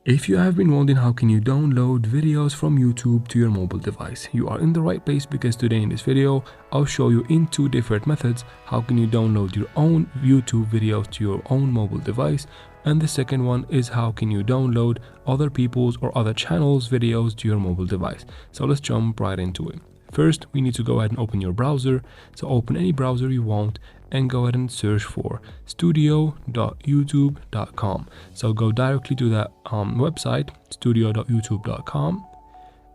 If you have been wondering how can you download videos from YouTube to your mobile device, you are in the right place, because today in this video I'll show you in two different methods how can you download your own YouTube videos to your own mobile device, and the second one is how can you download other people's or other channels videos to your mobile device. So let's jump right into it. First, we need to go ahead and open your browser. So open any browser you want and go ahead and search for studio.youtube.com. So go directly to that website, studio.youtube.com.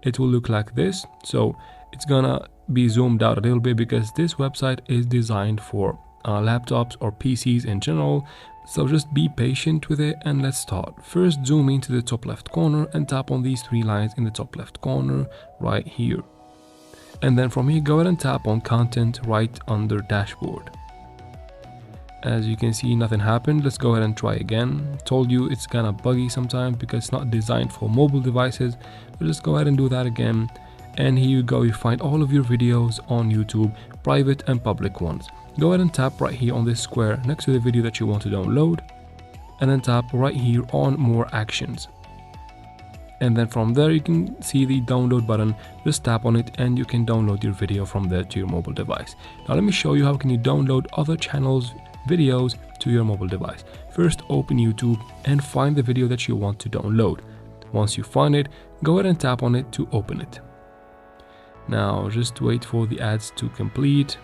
It will look like this. So it's gonna be zoomed out a little bit because this website is designed for laptops or PCs in general. So just be patient with it and let's start. First, zoom into the top left corner and tap on these three lines in the top left corner right here. And then from here, go ahead and tap on content right under dashboard. As you can see, nothing happened. Let's go ahead and try again. Told you it's kind of buggy sometimes because it's not designed for mobile devices. But just go ahead and do that again. And here you go, you find all of your videos on YouTube, private and public ones. Go ahead and tap right here on this square next to the video that you want to download. And then tap right here on more actions. And then from there you can see the download button. Just tap on it and you can download your video from there to your mobile device. Now let me show you how can you download other channels videos to your mobile device. First, open YouTube and find the video that you want to download. Once you find it, go ahead and tap on it to open it. Now just wait for the ads to complete.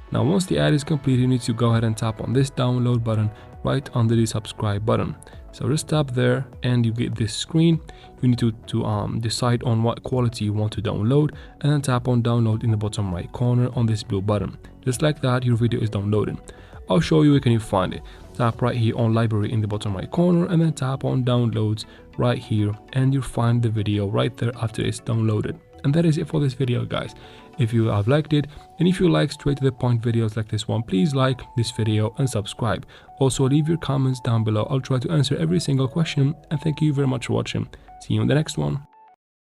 Now once the ad is complete, you need to go ahead and tap on this download button right under the subscribe button. So just tap there and you get this screen. You need to decide on what quality you want to download and then tap on download in the bottom right corner on this blue button. Just like that, your video is downloaded. I'll show you where can you find it. Tap right here on library in the bottom right corner and then tap on downloads right here and you'll find the video right there after it's downloaded. And that is it for this video, guys. If you have liked it and if you like straight to the point videos like this one, please like this video and subscribe. Also leave your comments down below. I'll try to answer every single question, and thank you very much for watching. See you in the next one.